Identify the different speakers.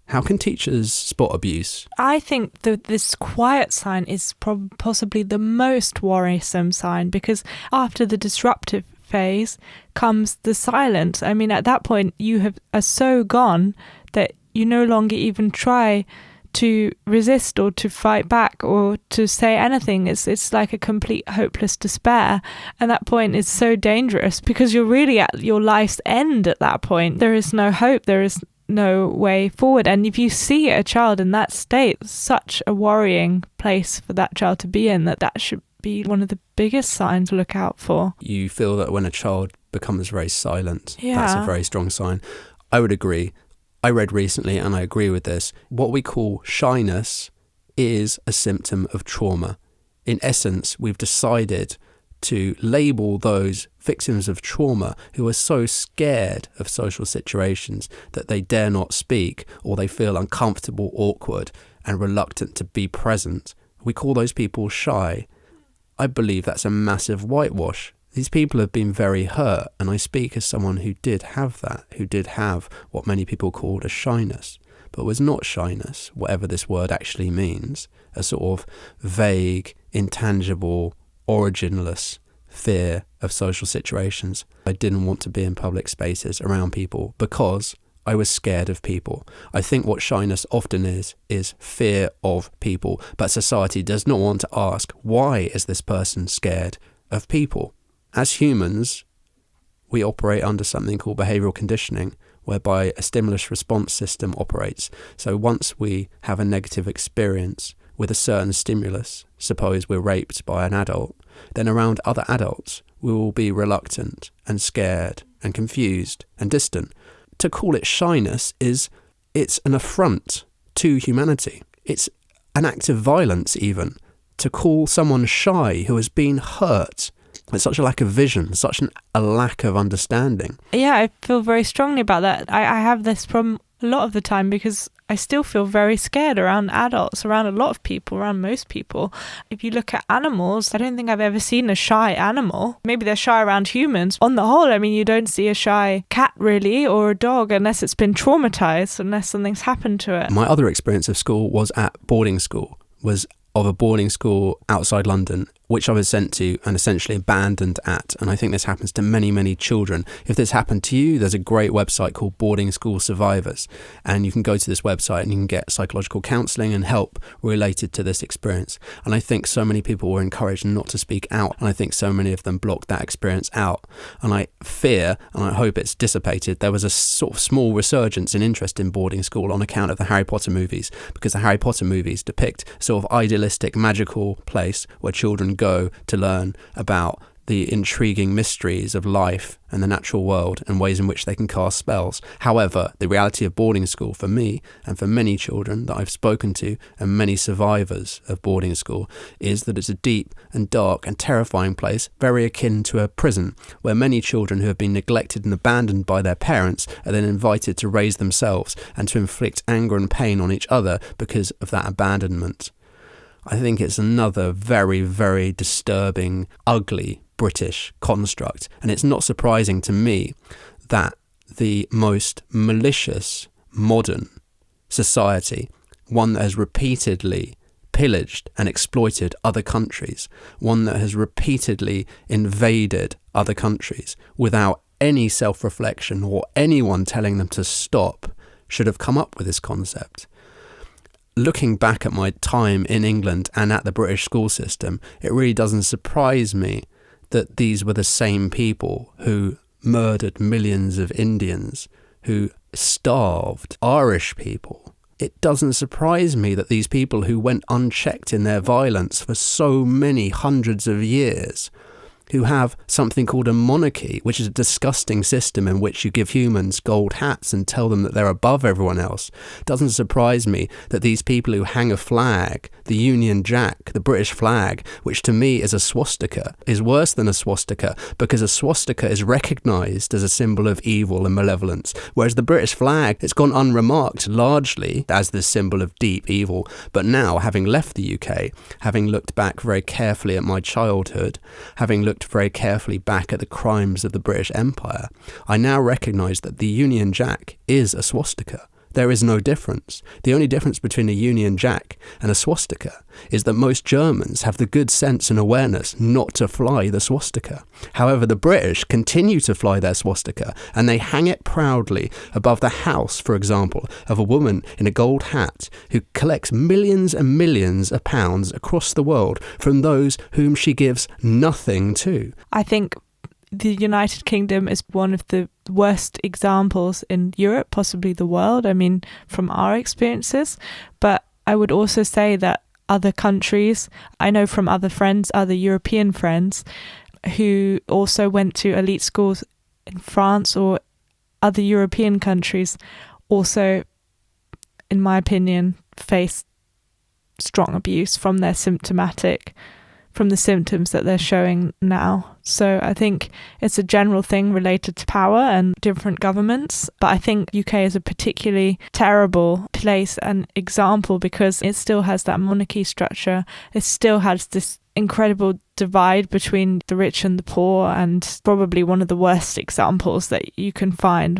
Speaker 1: How can teachers spot abuse?
Speaker 2: I think that this quiet sign is possibly the most worrisome sign, because after the disruptive phase comes the silence. I mean, at that point, you are so gone that you no longer even try to resist or to fight back or to say anything. It's like a complete hopeless despair. And that point is so dangerous because you're really at your life's end at that point. There is no hope. There is no way forward. And if you see a child in that state, it's such a worrying place for that child to be in, that should be one of the biggest signs to look out for.
Speaker 1: You feel that when a child becomes very silent,
Speaker 2: Yeah.
Speaker 1: That's a very strong sign. I would agree. I read recently, and I agree with this, what we call shyness is a symptom of trauma. In essence, we've decided to label those victims of trauma who are so scared of social situations that they dare not speak, or they feel uncomfortable, awkward, and reluctant to be present. We call those people shy. I believe that's a massive whitewash. These people have been very hurt, and I speak as someone who did have that, who did have what many people called a shyness, but was not shyness, whatever this word actually means, a sort of vague, intangible, originless fear of social situations. I didn't want to be in public spaces around people because I was scared of people. I think what shyness often is fear of people, but society does not want to ask, why is this person scared of people? As humans, we operate under something called behavioural conditioning, whereby a stimulus response system operates. So once we have a negative experience with a certain stimulus, suppose we're raped by an adult, then around other adults, we will be reluctant and scared and confused and distant. To call it shyness it's an affront to humanity. It's an act of violence even. To call someone shy who has been hurt, it's such a lack of vision, such a lack of understanding.
Speaker 2: Yeah, I feel very strongly about that. I have this problem a lot of the time because I still feel very scared around adults, around a lot of people, around most people. If you look at animals, I don't think I've ever seen a shy animal. Maybe they're shy around humans. On the whole, I mean, you don't see a shy cat really, or a dog, unless it's been traumatized, unless something's happened to it.
Speaker 1: My other experience of school was at boarding school, was of a boarding school outside London, which I was sent to and essentially abandoned at. And I think this happens to many, many children. If this happened to you, there's a great website called Boarding School Survivors. And you can go to this website and you can get psychological counselling and help related to this experience. And I think so many people were encouraged not to speak out. And I think so many of them blocked that experience out. And I fear, and I hope it's dissipated, there was a sort of small resurgence in interest in boarding school on account of the Harry Potter movies, because the Harry Potter movies depict sort of idealistic, magical place where children go to learn about the intriguing mysteries of life and the natural world and ways in which they can cast spells. However, the reality of boarding school for me and for many children that I've spoken to and many survivors of boarding school is that it's a deep and dark and terrifying place, very akin to a prison, where many children who have been neglected and abandoned by their parents are then invited to raise themselves and to inflict anger and pain on each other because of that abandonment. I think it's another very, very disturbing, ugly British construct. And it's not surprising to me that the most malicious modern society, one that has repeatedly pillaged and exploited other countries, one that has repeatedly invaded other countries without any self-reflection or anyone telling them to stop, should have come up with this concept. Looking back at my time in England and at the British school system, it really doesn't surprise me that these were the same people who murdered millions of Indians, who starved Irish people. It doesn't surprise me that these people who went unchecked in their violence for so many hundreds of years, who have something called a monarchy, which is a disgusting system in which you give humans gold hats and tell them that they're above everyone else. It doesn't surprise me that these people who hang a flag, the Union Jack, the British flag, which to me is a swastika, is worse than a swastika, because a swastika is recognised as a symbol of evil and malevolence, whereas the British flag, it's gone unremarked largely as this symbol of deep evil. But now, having left the UK, having looked back very carefully at my childhood, having looked very carefully back at the crimes of the British Empire, I now recognise that the Union Jack is a swastika. there is no difference. The only difference between a Union Jack and a swastika is that most Germans have the good sense and awareness not to fly the swastika. However, the British continue to fly their swastika, and they hang it proudly above the house, for example, of a woman in a gold hat who collects millions and millions of pounds across the world from those whom she gives nothing to.
Speaker 2: I think the United Kingdom is one of the worst examples in Europe, possibly the world, I mean, from our experiences. But I would also say that other countries, I know from other friends, other European friends, who also went to elite schools in France or other European countries, also, in my opinion, face strong abuse from the symptoms that they're showing now. So I think it's a general thing related to power and different governments. But I think UK is a particularly terrible place and example because it still has that monarchy structure. It still has this incredible divide between the rich and the poor, and probably one of the worst examples that you can find